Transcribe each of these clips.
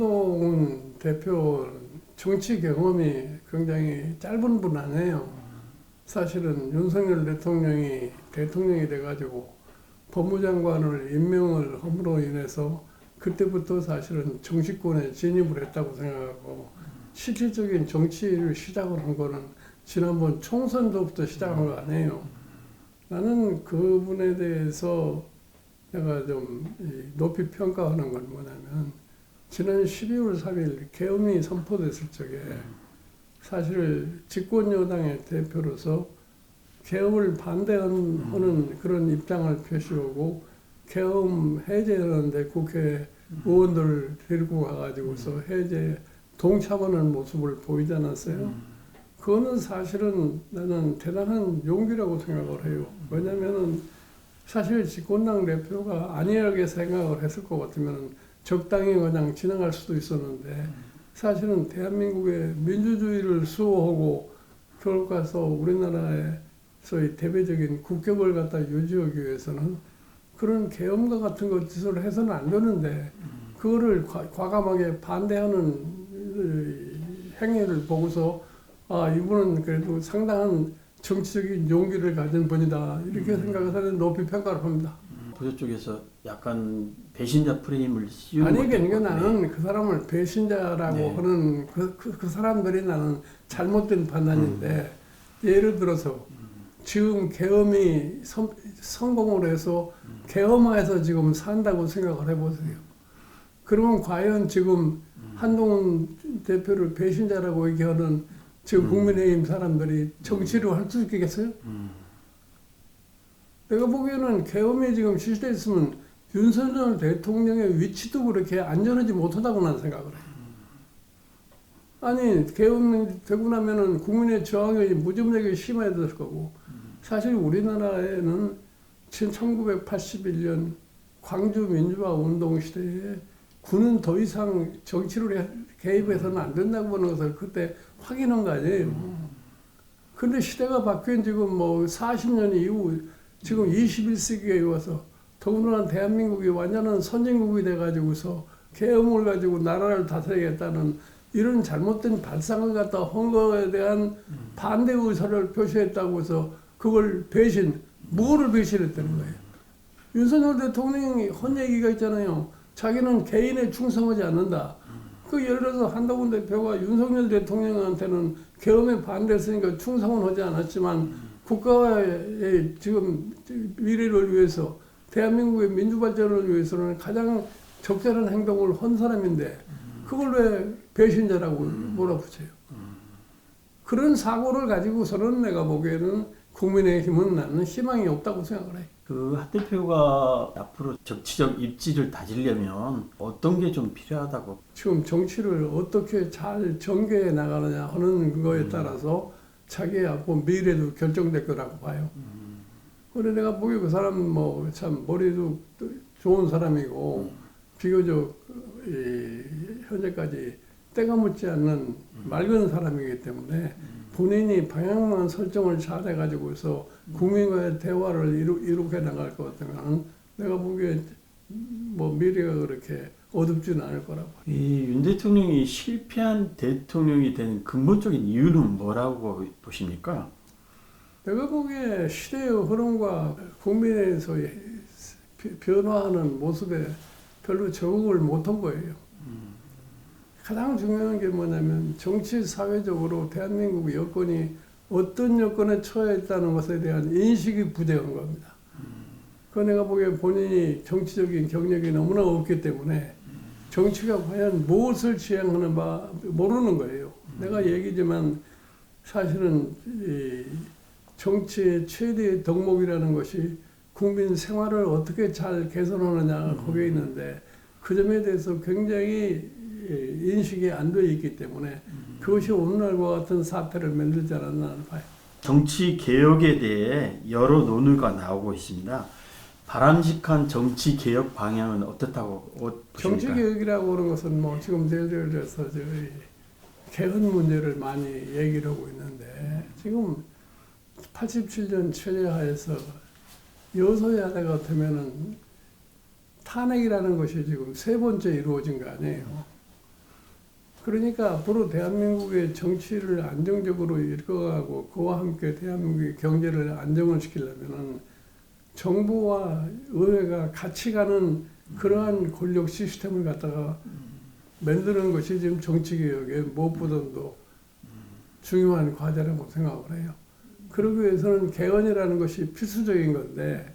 한동훈 대표 정치 경험이 굉장히 짧은 분 아니에요. 사실은 윤석열 대통령이 돼가지고 법무장관을 임명을 함으로 인해서 그때부터 사실은 정치권에 진입을 했다고 생각하고, 실질적인 정치를 시작을 한 거는 지난번 총선부터 시작한 거 아니에요. 나는 그분에 대해서 내가 좀 높이 평가하는 건 뭐냐면, 지난 12월 3일 계엄이 선포됐을 적에 사실 집권 여당의 대표로서 계엄을 반대하는 그런 입장을 표시하고, 계엄 해제하는데 국회 의원들 데리고 가가지고서 해제 동참하는 모습을 보이지 않았어요? 그거는 사실은 나는 대단한 용기라고 생각을 해요. 왜냐면은 사실 집권당 대표가 안일하게 생각을 했을 것 같으면 적당히 그냥 지나갈 수도 있었는데, 사실은 대한민국의 민주주의를 수호하고 결국 가서 우리나라의 소위 대대적인 국격을 갖다 유지하기 위해서는 그런 계엄과 같은 것을 해서는 안 되는데, 그거를 과감하게 반대하는 행위를 보고서 이분은 그래도 상당한 정치적인 용기를 가진 분이다, 이렇게 생각해서 높이 평가를 합니다. 보수 쪽에서 약간 배신자 프레임을 씌우는 아니, 그러니까 나는 그 사람을 배신자라고 네. 하는 그 사람들이 나는 잘못된 판단인데, 예를 들어서 지금 계엄이 성공을 해서 계엄화해서 지금 산다고 생각을 해보세요. 그러면 과연 지금 한동훈 대표를 배신자라고 얘기하는 지금 국민의힘 사람들이 정치를 할 수 있겠어요? 내가 보기에는 계엄이 지금 실시됐으면 윤석열 대통령의 위치도 그렇게 안전하지 못하다고 나는 생각을 해요. 아니, 계엄이 되고 나면은 국민의 저항이 무지무지하게 심해질 거고, 사실 우리나라에는 1981년 광주 민주화 운동 시대에 군은 더 이상 정치로 개입해서는 안 된다고 보는 것을 그때 확인한 거 아니에요. 근데 시대가 바뀐 지금 뭐 40년 이후 지금 21세기에 와서 더군다나 대한민국이 완전한 선진국이 돼가지고서 계엄을 가지고 나라를 다스리겠다는 이런 잘못된 발상을 갖다 한 거에 대한 반대 의사를 표시했다고 해서 그걸 뭐를 배신했다는 거예요? 윤석열 대통령이 한 얘기가 있잖아요. 자기는 개인에 충성하지 않는다. 그 예를 들어서 한동훈 대표가 윤석열 대통령한테는 계엄에 반대했으니까 충성은 하지 않았지만 국가의 지금 미래를 위해서, 대한민국의 민주발전을 위해서는 가장 적절한 행동을 한 사람인데 그걸 왜 배신자라고 몰아붙여요? 그런 사고를 가지고서는 내가 보기에는 국민의힘은 나는 희망이 없다고 생각을 해. 그 하 대표가 앞으로 정치적 입지를 다지려면 어떤 게 좀 필요하다고? 지금 정치를 어떻게 잘 전개해 나가느냐 하는 거에 따라서 자기의 앞으로 미래도 결정될 거라고 봐요. 그런데 내가 보기에 그 사람 뭐 참 머리도 좋은 사람이고 비교적 현재까지 때가 묻지 않는 맑은 사람이기 때문에 본인이 방향만 설정을 잘 해가지고서 국민과의 대화를 이룩해 나갈 것 같으면 내가 보기에 뭐 미래가 그렇게 어둡지는 않을 거라고. 이 윤 대통령이 실패한 대통령이 된 근본적인 이유는 뭐라고 보십니까? 내가 보기에 시대의 흐름과 국민에서 변화하는 모습에 별로 적응을 못한 거예요. 가장 중요한 게 뭐냐면 정치 사회적으로 대한민국 여건이 어떤 여건에 처해 있다는 것에 대한 인식이 부재한 겁니다. 그 내가 보기에 본인이 정치적인 경력이 너무나 없기 때문에 정치가 과연 무엇을 지향하는 바 모르는 거예요. 내가 얘기지만 사실은 이 정치의 최대의 덕목이라는 것이 국민 생활을 어떻게 잘 개선하느냐가 거기에 있는데, 그 점에 대해서 굉장히 인식이 안 돼 있기 때문에 그것이 오늘날과 같은 사태를 만들지 않았나 봐요. 정치 개혁에 대해 여러 논의가 나오고 있습니다. 바람직한 정치 개혁 방향은 어떻다고 보십니까? 정치 개혁이라고 하는 것은 뭐 지금 예를 들어서 개헌 문제를 많이 얘기를 하고 있는데, 지금 87년 최저하에서 여소야대 같으면은 탄핵이라는 것이 지금 세 번째 이루어진 거 아니에요. 그러니까 앞으로 대한민국의 정치를 안정적으로 이끌어가고 그와 함께 대한민국의 경제를 안정을 시키려면은 정부와 의회가 같이 가는 그러한 권력 시스템을 갖다가 만드는 것이 지금 정치개혁의 무엇보다도 중요한 과제라고 생각을 해요. 그러기 위해서는 개헌이라는 것이 필수적인 건데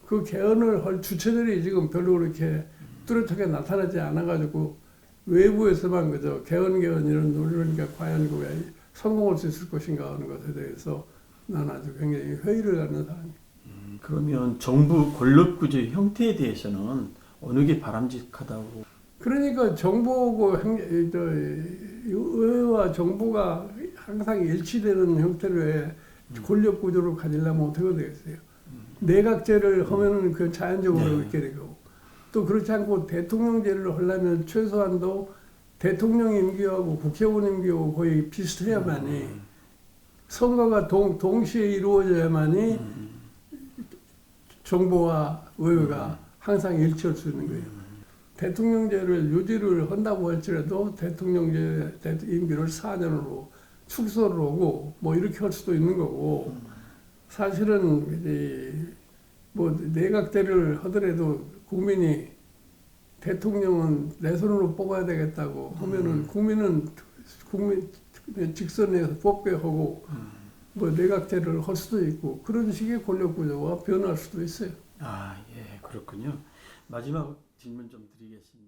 그 개헌을 할 주체들이 지금 별로 그렇게 뚜렷하게 나타나지 않아가지고 외부에서만 그저 개헌 이런 논의를 하니까 과연 그게 성공할 수 있을 것인가 하는 것에 대해서 난 아주 굉장히 회의를 갖는 사람이에요. 그러면 정부 권력구조 형태에 대해서는 어느 게 바람직하다고? 그러니까 정부하고 의회와 정부가 항상 일치되는 형태로의 권력 구조를 가지려면 어떻게 되겠어요? 내각제를 하면은 그 자연적으로 있게 되고 또 그렇지 않고 대통령제를 하려면 최소한도 대통령 임기하고 국회의원 임기하고 거의 비슷해야만이 선거가 동시에 이루어져야만이 정부와 의회가 항상 일치할 수 있는 거예요. 대통령제를 유지를 한다고 할지라도 대통령제 임기를 4년으로 축소를 하고 뭐 이렇게 할 수도 있는 거고 사실은 뭐 내각제를 하더라도 국민이 대통령은 내 손으로 뽑아야 되겠다고 하면은 국민 직선에서 뽑게 하고 뭐 내각제를 할 수도 있고 그런 식의 권력 구조가 변할 수도 있어요. 아, 예, 그렇군요. 마지막 질문 좀 드리겠습니다.